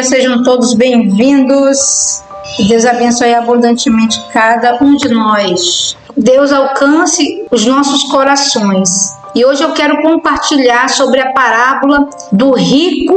Sejam todos bem-vindos. Deus abençoe abundantemente cada um de nós. Deus alcance os nossos corações. E hoje eu quero compartilhar sobre a parábola do rico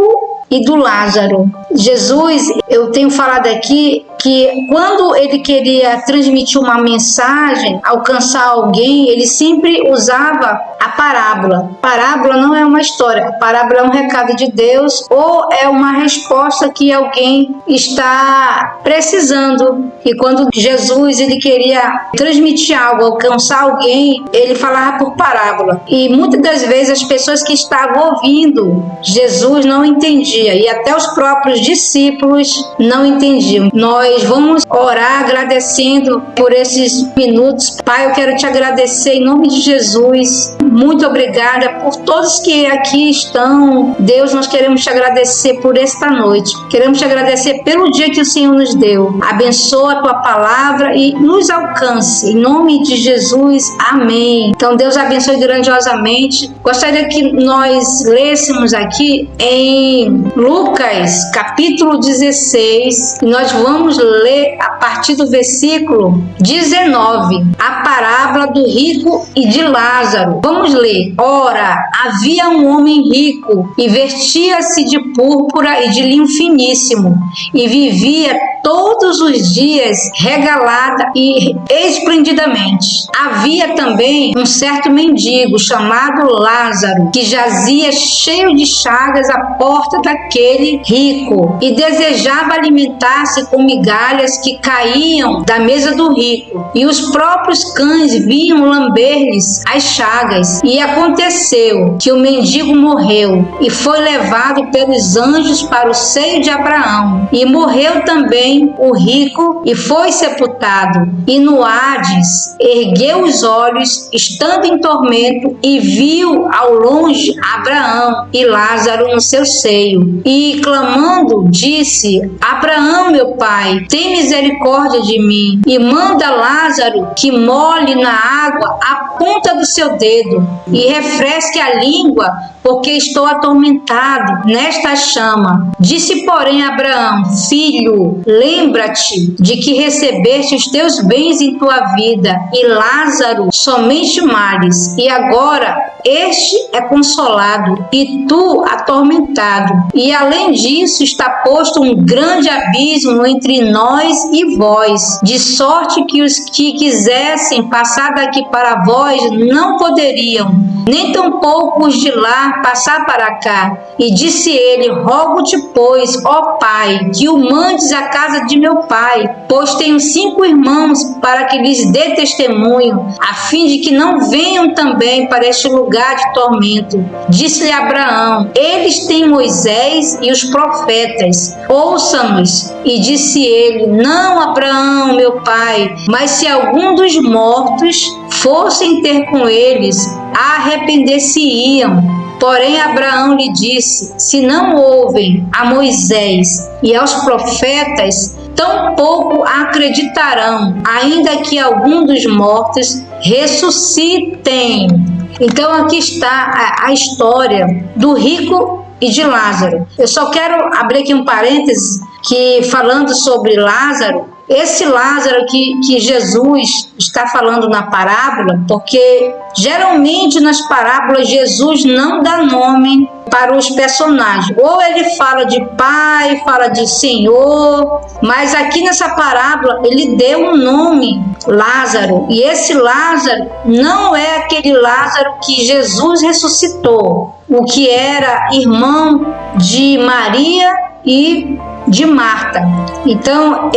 e do Lázaro. Jesus, eu tenho falado aqui que quando ele queria transmitir uma mensagem, alcançar alguém, ele sempre usava a parábola. Parábola não é uma história, parábola é um recado de Deus ou é uma resposta que alguém está precisando. E quando Jesus ele queria transmitir algo, alcançar alguém, ele falava por parábola. E muitas das vezes as pessoas que estavam ouvindo Jesus não entendiam, e até os próprios discípulos não entendiam. Nós vamos orar agradecendo por esses minutos. Pai, eu quero te agradecer em nome de Jesus. Muito obrigada por todos que aqui estão. Deus, nós queremos te agradecer por esta noite. Queremos te agradecer pelo dia que o Senhor nos deu. Abençoa a tua palavra e nos alcance. Em nome de Jesus, amém. Então, Deus abençoe grandiosamente. Gostaria que nós lêssemos aqui em Lucas, capítulo 16. E nós vamos ler a partir do versículo 19. A parábola do rico e de Lázaro. Vamos ler. Ora, havia um homem rico e vestia-se de púrpura e de linho finíssimo e vivia todos os dias regalada e esplendidamente. Havia também um certo mendigo chamado Lázaro, que jazia cheio de chagas à porta daquele rico e desejava alimentar-se com migalhas que caíam da mesa do rico, e os próprios cães vinham lamber-lhes as chagas. E aconteceu que o mendigo morreu e foi levado pelos anjos para o seio de Abraão. E morreu também o rico e foi sepultado. E no Hades ergueu os olhos, estando em tormento, e viu ao longe Abraão e Lázaro no seu seio. E clamando, disse: Abraão, meu pai, tem misericórdia de mim, e manda Lázaro que molhe na água a ponta do seu dedo e refresque a língua, porque estou atormentado nesta chama. Disse, porém, Abraão: Filho, lembra-te de que recebeste os teus bens em tua vida, e Lázaro somente males, e agora este é consolado, e tu atormentado. E além disso está posto um grande abismo entre nós e vós, de sorte que os que quisessem passar daqui para vós não poderiam, nem tampouco os de lá passar para cá. E disse ele: Rogo-te, pois, ó Pai, que o mandes à casa de meu pai, pois tenho 5 irmãos, para que lhes dê testemunho, a fim de que não venham também para este lugar de tormento. Disse-lhe Abraão: Eles têm Moisés e os profetas, ouça-nos. E disse ele: Não, Abraão, meu pai, mas se algum dos mortos fossem ter com eles, arrepender-se-iam. Porém, Abraão lhe disse: Se não ouvem a Moisés e aos profetas, tampouco acreditarão, ainda que algum dos mortos ressuscitem. Então, aqui está a história do rico e de Lázaro. Eu só quero abrir aqui um parêntese, que falando sobre Lázaro, esse Lázaro que Jesus está falando na parábola, porque geralmente nas parábolas Jesus não dá nome para os personagens. Ou ele fala de pai, fala de senhor, mas aqui nessa parábola ele deu um nome, Lázaro. E esse Lázaro não é aquele Lázaro que Jesus ressuscitou, o que era irmão de Maria e de Marta. Então,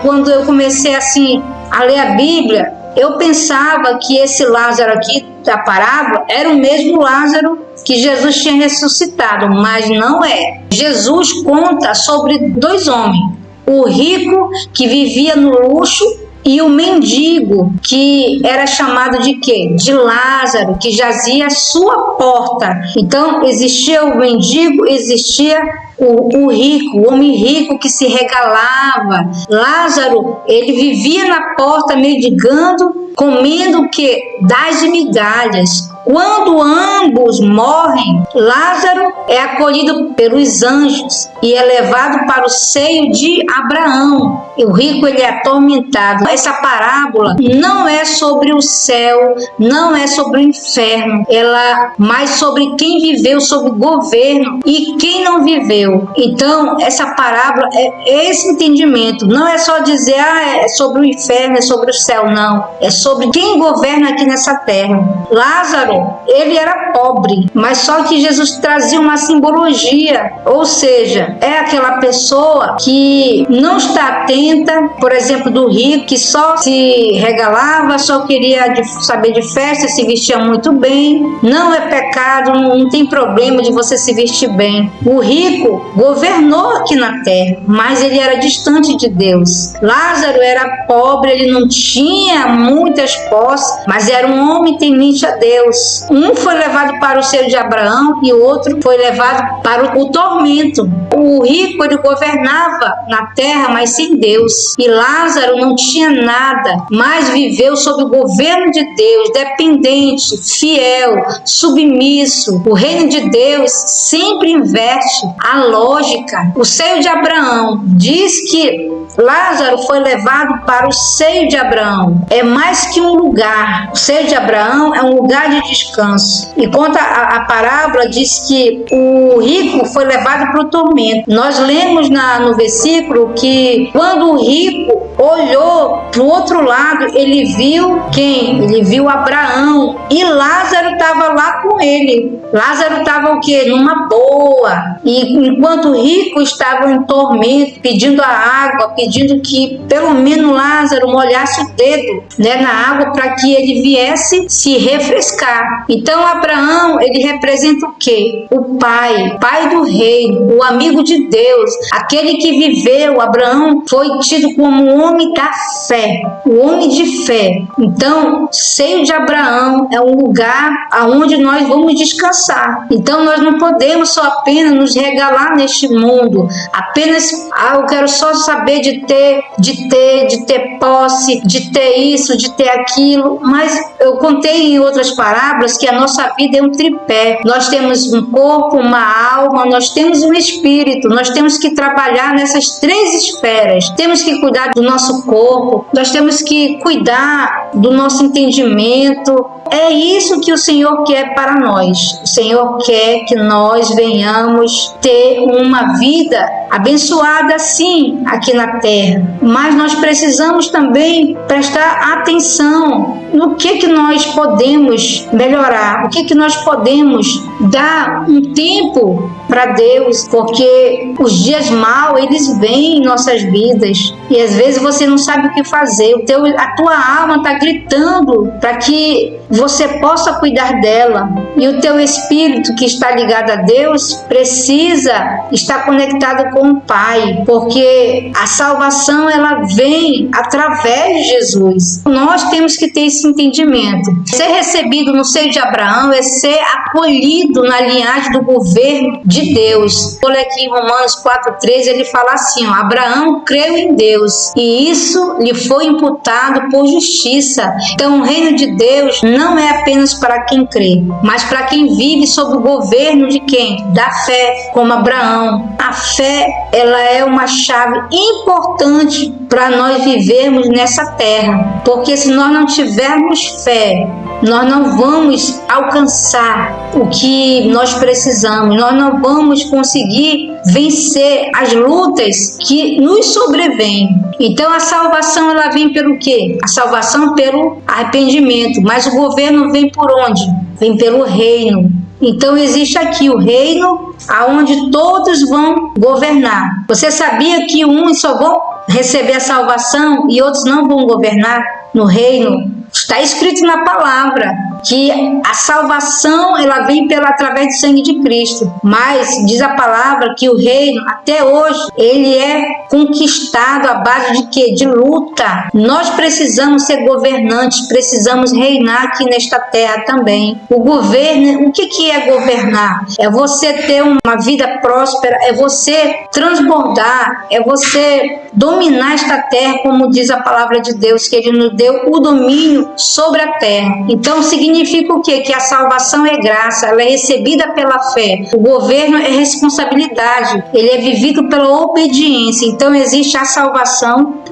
quando eu comecei assim a ler a Bíblia, eu pensava que esse Lázaro aqui da parábola era o mesmo Lázaro que Jesus tinha ressuscitado, mas não é. Jesus conta sobre 2 homens: o rico, que vivia no luxo, e o mendigo, que era chamado de quê? De Lázaro, que jazia à sua porta. Então, existia o mendigo, existia o rico, o homem rico que se regalava. Lázaro, ele vivia na porta mendigando, comendo o quê? Das migalhas. Quando ambos morrem, Lázaro é acolhido pelos anjos e é levado para o seio de Abraão. E o rico, ele é atormentado. Essa parábola não é sobre o céu, não é sobre o inferno, ela mais sobre quem viveu sob o governo e quem não viveu. Então, essa parábola é esse entendimento. Não é só dizer, é sobre o inferno, é sobre o céu, não. É sobre quem governa aqui nessa terra. Lázaro, ele era pobre, mas só que Jesus trazia uma simbologia, ou seja, é aquela pessoa que não está atenta, por exemplo, do rico, que só se regalava, só queria saber de festa, se vestia muito bem. Não é pecado, não tem problema de você se vestir bem. O rico governou aqui na terra, mas ele era distante de Deus. Lázaro era pobre, ele não tinha muitas posses, mas era um homem temente a Deus. Um foi levado para o seio de Abraão e o outro foi levado para o tormento. O rico, ele governava na terra, mas sem Deus. E Lázaro não tinha nada, mas viveu sob o governo de Deus, dependente, fiel, submisso. O reino de Deus sempre inverte a lógica. O seio de Abraão diz que Lázaro foi levado para o seio de Abraão. É mais que um lugar. O seio de Abraão é um lugar de descanso. E conta a parábola, diz que o rico foi levado para o tormento. Nós lemos no versículo que quando o rico olhou para o outro lado, ele viu quem? Ele viu Abraão. E Lázaro estava lá com ele. Lázaro estava o quê? Numa boa. E enquanto o rico estava em tormento, pedindo a água, pedindo que pelo menos Lázaro molhasse o dedo, na água para que ele viesse se refrescar. Então Abraão, ele representa o quê? O pai do reino, o amigo de Deus, aquele que viveu. Abraão foi tido como um homem da fé, o homem de fé. Então, seio de Abraão é um lugar aonde nós vamos descansar. Então nós não podemos só apenas nos regalar neste mundo, apenas eu quero só saber de ter posse, de ter isso, de ter aquilo. Mas eu contei em outras parábolas que a nossa vida é um tripé. Nós temos um corpo, uma alma, nós temos um espírito. Nós temos que trabalhar nessas três esferas. Temos que cuidar do nosso corpo, nós temos que cuidar do nosso entendimento. É isso que o Senhor quer para nós. O Senhor quer que nós venhamos ter uma vida abençoada, sim, aqui na terra. Mas nós precisamos também prestar atenção no que nós podemos melhorar, o que nós podemos dar um tempo para Deus, porque os dias maus, eles vêm em nossas vidas e às vezes você não sabe o que fazer. A tua alma está gritando para que você possa cuidar dela, e o teu espírito que está ligado a Deus precisa estar conectado com o Pai, porque a salvação ela vem através de Jesus. Nós temos que ter esse entendimento. Ser recebido no seio de Abraão é ser acolhido na linhagem do governo de Deus. Olha aqui em Romanos 4:13, ele fala assim: Abraão creu em Deus e isso lhe foi imputado por justiça. Então o reino de Deus não é apenas para quem crê, mas para quem vive sob o governo de quem? Da fé, como Abraão. A fé, ela é uma chave importante para nós vivermos nessa terra, porque se nós não tivermos fé, nós não vamos alcançar o que nós precisamos, nós não vamos conseguir vencer as lutas que nos sobrevêm. Então a salvação ela vem pelo quê? A salvação pelo arrependimento, mas o governo vem por onde? Vem pelo reino. Então existe aqui o reino aonde todos vão governar. Você sabia que uns só vão receber a salvação e outros não vão governar? no reino. Está escrito na palavra que a salvação ela vem através do sangue de Cristo. Mas diz a palavra que o reino, até hoje, ele é conquistado à base de quê? De luta. Nós precisamos ser governantes, precisamos reinar aqui nesta terra também. O governo, o que é governar? É você ter uma vida próspera, é você transbordar, é você dominar esta terra, como diz a palavra de Deus, que Ele nos deu o domínio sobre a terra. Então significa o quê? Que a salvação é graça, ela é recebida pela fé. O governo é responsabilidade, ele é vivido pela obediência. Então existe a salvação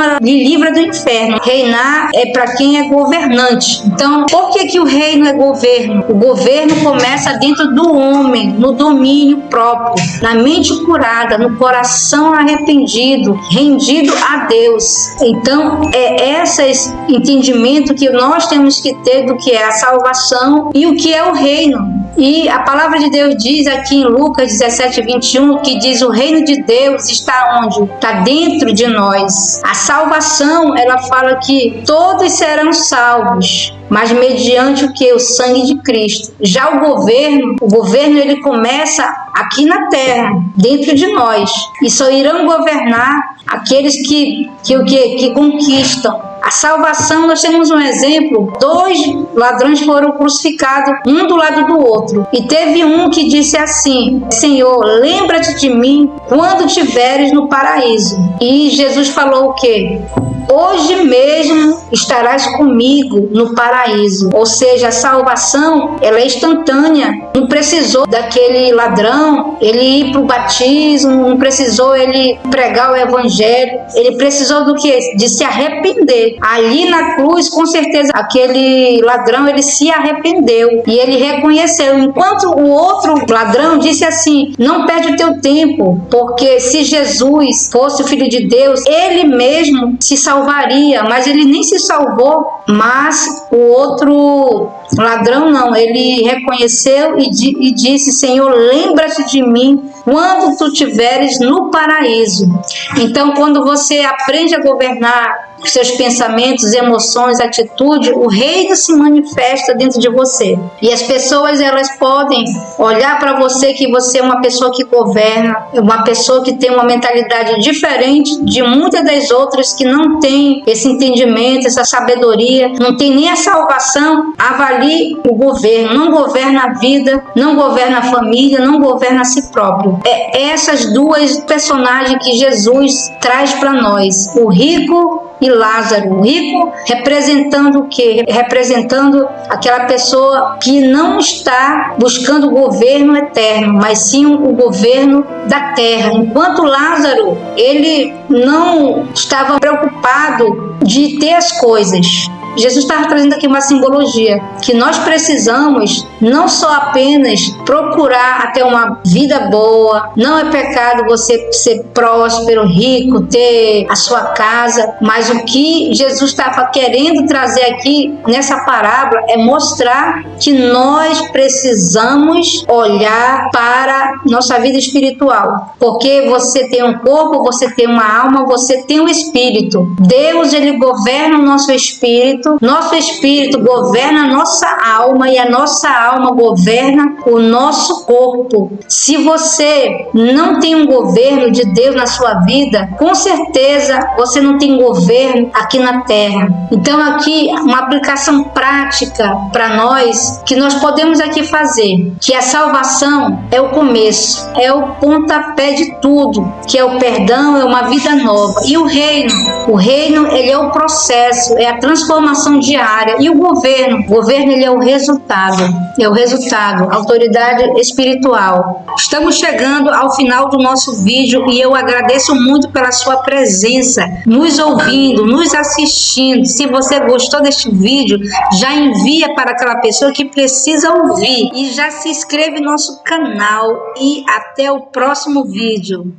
ela lhe livra do inferno. Reinar é para quem é governante. Então por que o reino é governo? O governo começa dentro do homem, no domínio próprio, na mente curada, no coração arrependido, rendido a Deus. Então é esse entendimento que nós temos que ter do que é a salvação e o que é o reino. E a palavra de Deus diz aqui em Lucas 17:21, que diz: o reino de Deus está onde? Está dentro de nós. A salvação, ela fala que todos serão salvos, mas mediante o que? O sangue de Cristo. Já o governo ele começa aqui na terra, dentro de nós. E só irão governar aqueles que conquistam. A salvação, nós temos um exemplo: 2 ladrões foram crucificados, um do lado do outro. E teve um que disse assim: Senhor, lembra-te de mim quando estiveres no paraíso. E Jesus falou o quê? Hoje mesmo estarás comigo no paraíso. Ou seja, a salvação, ela é instantânea. Não precisou daquele ladrão ele ir para o batismo, não precisou ele pregar o evangelho. Ele precisou do quê? De se arrepender. Ali na cruz, com certeza, aquele ladrão, ele se arrependeu e ele reconheceu. Enquanto o outro ladrão disse assim: não perde o teu tempo, porque se Jesus fosse o Filho de Deus, ele mesmo se salvaria, mas ele nem se salvou. Mas o outro ladrão não, ele reconheceu e disse: Senhor, lembra-te de mim quando tu estiveres no paraíso. Então, quando você aprende a governar seus pensamentos, emoções, atitude, o reino se manifesta dentro de você. E as pessoas, elas podem olhar para você, que você é uma pessoa que governa, uma pessoa que tem uma mentalidade diferente de muitas das outras que não tem esse entendimento, essa sabedoria, não tem nem a salvação. Avalie o governo. Não governa a vida, não governa a família, não governa a si próprio. É essas duas personagens que Jesus traz para nós: o rico e Lázaro. O rico representando o quê? Representando aquela pessoa que não está buscando o governo eterno, mas sim o governo da terra. Enquanto Lázaro, ele não estava preocupado de ter as coisas. Jesus estava trazendo aqui uma simbologia, que nós precisamos não só apenas procurar até uma vida boa, não é pecado você ser próspero, rico, ter a sua casa, mas o que Jesus estava querendo trazer aqui nessa parábola é mostrar que nós precisamos olhar para nossa vida espiritual, porque você tem um corpo, você tem uma alma, você tem um espírito. Deus, ele governa o nosso espírito governa a nossa alma e a nossa alma governa o nosso corpo. Se você não tem um governo de Deus na sua vida, com certeza você não tem governo aqui na terra. Então aqui uma aplicação prática para nós que nós podemos aqui fazer, que a salvação é o começo, é o pontapé de tudo, que é o perdão, é uma vida nova. E o reino ele é o processo, é a transformação diária. E o governo ele é o resultado, a autoridade espiritual. Estamos chegando ao final do nosso vídeo e eu agradeço muito pela sua presença, nos ouvindo, nos assistindo. Se você gostou deste vídeo, já envia para aquela pessoa que precisa ouvir e já se inscreve no nosso canal e até o próximo vídeo.